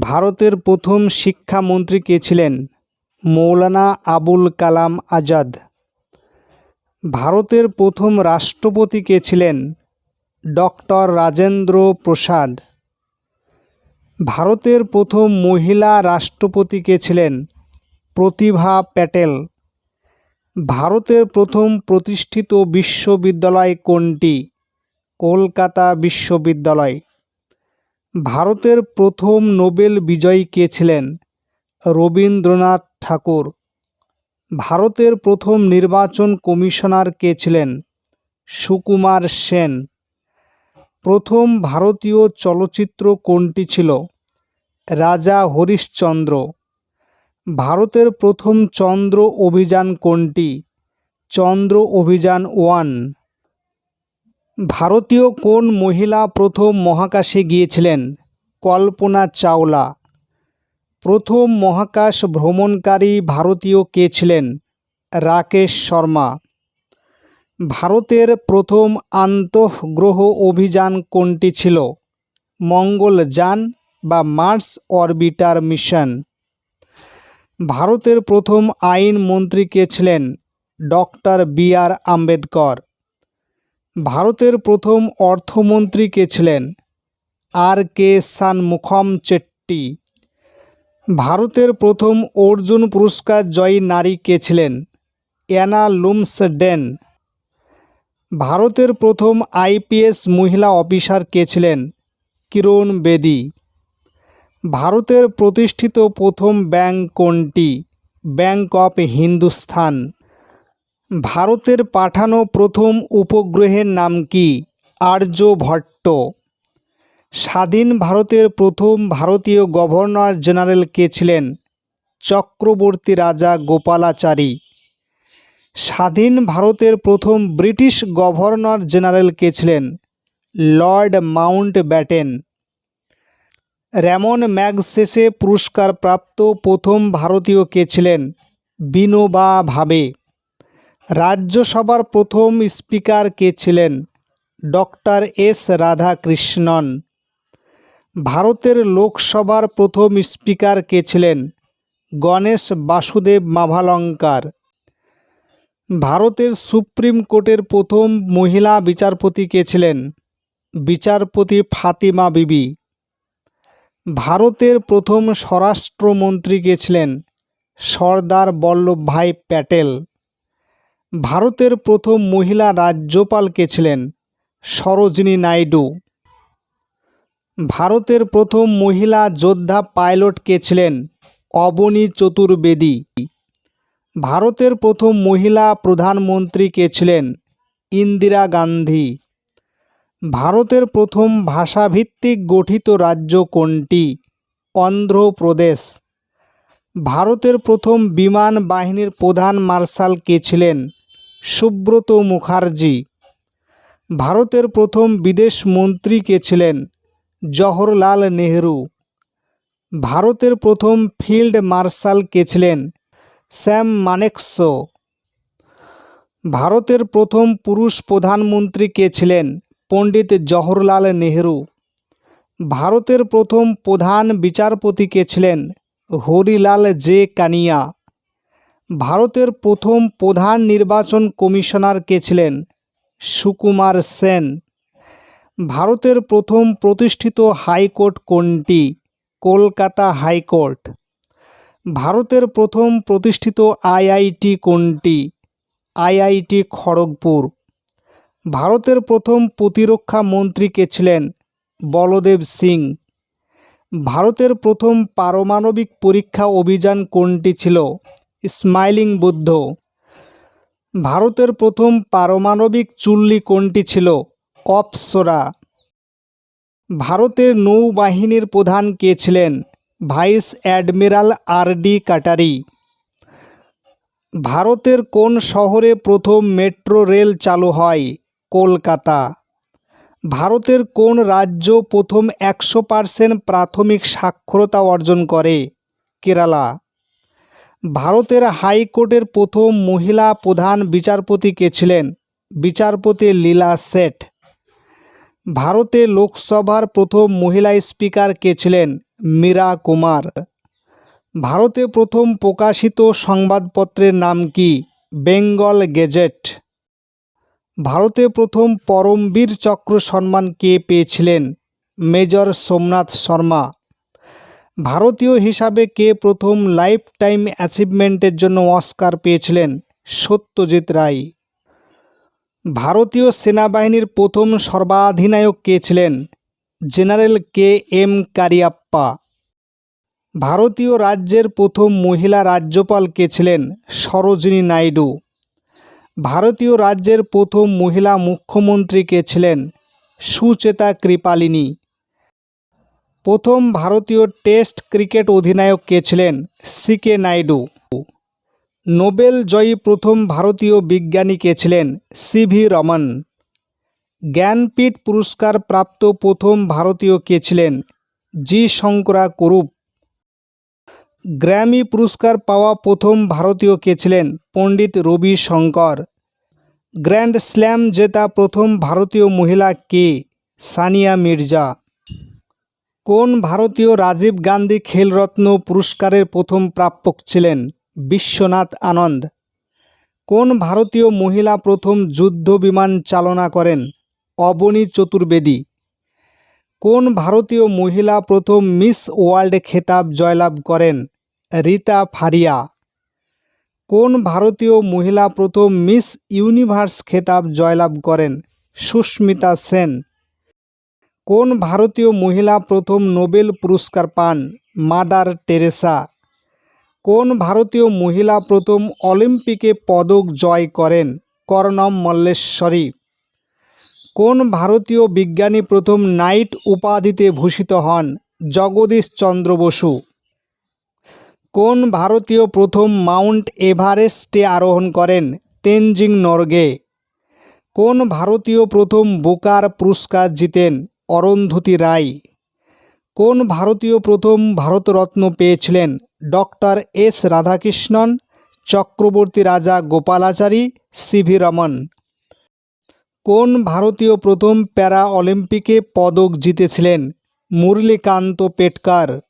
ভারতের প্রথম শিক্ষামন্ত্রী কে ছিলেন? মৌলানা আবুল কালাম আজাদ। ভারতের প্রথম রাষ্ট্রপতি কে ছিলেন? ডক্টর রাজেন্দ্র প্রসাদ। ভারতের প্রথম মহিলা রাষ্ট্রপতি কে ছিলেন? প্রতিভা প্যাটেল। ভারতের প্রথম প্রতিষ্ঠিত বিশ্ববিদ্যালয় কোনটি? কলকাতা বিশ্ববিদ্যালয়। ভারতের প্রথম নোবেল বিজয়ী কে ছিলেন? রবীন্দ্রনাথ ঠাকুর। ভারতের প্রথম নির্বাচন কমিশনার কে ছিলেন? সুকুমার সেন। প্রথম ভারতীয় চলচ্চিত্র কোনটি ছিল? রাজা হরিশ্চন্দ্র। ভারতের প্রথম চন্দ্র অভিযান কোনটি? চন্দ্র অভিযান 1। ভারতীয় কোন মহিলা প্রথম মহাকাশে গিয়েছিলেন? কল্পনা চাওলা। প্রথম মহাকাশ ভ্রমণকারী ভারতীয় কে ছিলেন? রাকেশ শর্মা। ভারতের প্রথম আন্তঃগ্রহ অভিযান কোনটি ছিল? মঙ্গলযান বা মার্স অরবিটার মিশন। ভারতের প্রথম আইনমন্ত্রী কে ছিলেন? Doctor B R. আম্বেদকর। ভারতের প্রথম অর্থমন্ত্রী কে ছিলেন? আর.কে. শানমুখম চেট্টি। ভারতের প্রথম অর্জুন পুরস্কার জয়ী নারী কে ছিলেন? Anna Lumsden. ভারতের প্রথম আইপিএস মহিলা অফিসার কে ছিলেন? কিরণ বেদী। ভারতের প্রতিষ্ঠিত প্রথম ব্যাংক কোনটি? Bank of Hindustan. ভারতের পাঠানো প্রথম উপগ্রহের নাম কি? আর্যভট্ট। স্বাধীন ভারতের প্রথম ভারতীয় গভর্নর জেনারেল কে ছিলেন? চক্রবর্তী রাজা গোপালাচারী। স্বাধীন ভারতের প্রথম ব্রিটিশ গভর্নর জেনারেল কে ছিলেন? Lord Mountbatten. র্যামন ম্যাগসেসে পুরস্কারপ্রাপ্ত প্রথম ভারতীয় কে ছিলেন? বিনোবা ভাবে। রাজ্যসভার প্রথম স্পিকার কে ছিলেন? Doctor S Radhakrishnan. ভারতের লোকসভার প্রথম স্পিকার কে ছিলেন? গণেশ বাসুদেব মাভালঙ্কার। ভারতের সুপ্রিম কোর্টের প্রথম মহিলা বিচারপতি কে ছিলেন? বিচারপতি ফাতিমা বিবি। ভারতের প্রথম স্বরাষ্ট্রমন্ত্রী কে ছিলেন? সর্দার বল্লভভাই প্যাটেল। ভারতের প্রথম মহিলা রাজ্যপাল কে ছিলেন? সরোজিনী নাইডু। ভারতের প্রথম মহিলা যোদ্ধা পাইলট কে ছিলেন? অবনী চতুর্বেদী। ভারতের প্রথম মহিলা প্রধানমন্ত্রী কে ছিলেন? ইন্দিরা গান্ধী। ভারতের প্রথম ভাষাভিত্তিক গঠিত রাজ্য কোনটি? অন্ধ্রপ্রদেশ। ভারতের প্রথম বিমান বাহিনীর প্রধান মার্শাল কে ছিলেন? সুব্রত মুখার্জি। ভারতের প্রথম বিদেশ মন্ত্রী কে ছিলেন? জওহরলাল নেহরু। ভারতের প্রথম ফিল্ড মার্শাল কে ছিলেন? স্যাম মানেকশ। ভারতের প্রথম পুরুষ প্রধানমন্ত্রী কে ছিলেন? পণ্ডিত জওহরলাল নেহরু। ভারতের প্রথম প্রধান বিচারপতি কে ছিলেন? হরিলাল জে কানিয়া। ভারতের প্রথম প্রধান নির্বাচন কমিশনার কে ছিলেন? সুকুমার সেন। ভারতের প্রথম প্রতিষ্ঠিত হাইকোর্ট কোনটি? কলকাতা হাইকোর্ট। ভারতের প্রথম প্রতিষ্ঠিত আইআইটি কোনটি? আইআইটি খড়গপুর। ভারতের প্রথম প্রতিরক্ষা মন্ত্রী কে ছিলেন? বলদেব সিং। ভারতের প্রথম পারমাণবিক পরীক্ষা অভিযান কোনটি ছিল? স্মাইলিং বুদ্ধ। ভারতের প্রথম পারমাণবিক চুল্লি কোনটি ছিল? অপ্সরা। ভারতের নৌবাহিনীর প্রধান কে ছিলেন? Vice admiral R D. কাটারি। ভারতের কোন শহরে প্রথম মেট্রো রেল চালু হয়? কলকাতা। ভারতের কোন রাজ্য প্রথম 100% প্রাথমিক সাক্ষরতা অর্জন করে? কেরালা। ভারতের হাইকোর্টের প্রথম মহিলা প্রধান বিচারপতি কে ছিলেন? বিচারপতি লীলা শেঠ। ভারতে লোকসভার প্রথম মহিলা স্পিকার কে ছিলেন? মীরা কুমার। ভারতে প্রথম প্রকাশিত সংবাদপত্রের নাম কি? বেঙ্গল গেজেট। ভারতে প্রথম পরমবীর চক্র সম্মান কে পেয়েছিলেন? মেজর সোমনাথ শর্মা। ভারতীয় হিসাবে কে প্রথম লাইফ টাইম অ্যাচিভমেন্টের জন্য অস্কার পেয়েছিলেন? সত্যজিৎ রায়। ভারতীয় সেনাবাহিনীর প্রথম সর্বাধিনায়ক কে ছিলেন? General K M Cariappa. ভারতীয় রাজ্যের প্রথম মহিলা রাজ্যপাল কে ছিলেন? সরোজিনী নাইডু। ভারতীয় রাজ্যের প্রথম মহিলা মুখ্যমন্ত্রী কে ছিলেন? সুচেতা কৃপালিনী। প্রথম ভারতীয় টেস্ট ক্রিকেট অধিনায়ক কে ছিলেন? সি.কে. নাইডু। নোবেল জয়ী প্রথম ভারতীয় বিজ্ঞানী কে ছিলেন? সি.ভি. রমন। জ্ঞানপীঠ পুরস্কার প্রাপ্ত প্রথম ভারতীয় কে ছিলেন? জি. শঙ্করা কুরুপ। গ্র্যামি পুরস্কার পাওয়া প্রথম ভারতীয় কে ছিলেন? পণ্ডিত রবি শঙ্কর। গ্র্যান্ড স্ল্যাম জেতা প্রথম ভারতীয় মহিলা কে? সানিয়া মির্জা। কোন ভারতীয় রাজীব গান্ধী খেলরত্ন পুরস্কারের প্রথম প্রাপক ছিলেন? বিশ্বনাথ আনন্দ। কোন ভারতীয় মহিলা প্রথম যুদ্ধ বিমান চালনা করেন? অবনী চতুর্বেদী। কোন ভারতীয় মহিলা প্রথম মিস ওয়ার্ল্ড খেতাব জয়লাভ করেন? রীতা ফারিয়া। কোন ভারতীয় মহিলা প্রথম মিস ইউনিভার্স খেতাব জয়লাভ করেন? সুস্মিতা সেন। কোন ভারতীয় মহিলা প্রথম নোবেল পুরস্কার পান? Mother Teresa. কোন ভারতীয় মহিলা প্রথম অলিম্পিকে পদক জয় করেন? কর্ণম মল্লেশ্বরী। কোন ভারতীয় বিজ্ঞানী প্রথম নাইট উপাধিতে ভূষিত হন? জগদীশ চন্দ্র বসু। কোন ভারতীয় প্রথম মাউন্ট এভারেস্টে আরোহণ করেন? তেনজিং নরগে। কোন ভারতীয় প্রথম বুকার পুরস্কার জিতেন? অরুন্ধতী রায়। কোন ভারতীয় প্রথম ভারতরত্ন পেয়েছিলেন? ডক্টর এস রাধাকৃষ্ণন, চক্রবর্তী রাজা গোপালাচারী, সি.ভি. রমন। কোন ভারতীয় প্রথম প্যারা অলিম্পিকে পদক জিতেছিলেন? মুরলীকান্ত পেটকার।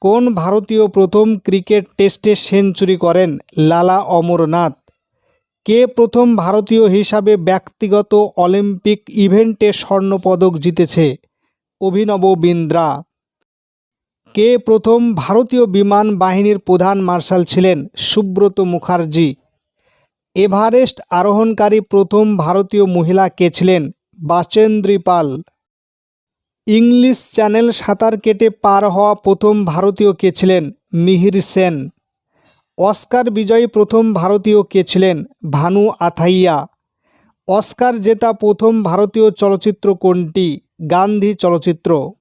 কোন ভারতীয় প্রথম ক্রিকেট টেস্টে সেঞ্চুরি করেন? লালা অমরনাথ। কে প্রথম ভারতীয় হিসাবে ব্যক্তিগত অলিম্পিক ইভেন্টে স্বর্ণপদক জিতেছে? অভিনব বিন্দ্রা। কে প্রথম ভারতীয় বিমান বাহিনীর প্রধান মার্শাল ছিলেন? সুব্রত মুখার্জি। এভারেস্ট আরোহণকারী প্রথম ভারতীয় মহিলা কে ছিলেন? বাচেন্দ্রী পাল। ইংলিশ চ্যানেল সাঁতার কেটে পার হওয়া প্রথম ভারতীয় কে ছিলেন? মিহির সেন। অস্কার বিজয়ী প্রথম ভারতীয় কে ছিলেন? ভানু আথাইয়া। অস্কার জেতা প্রথম ভারতীয় চলচ্চিত্র কোনটি? গান্ধী চলচ্চিত্র।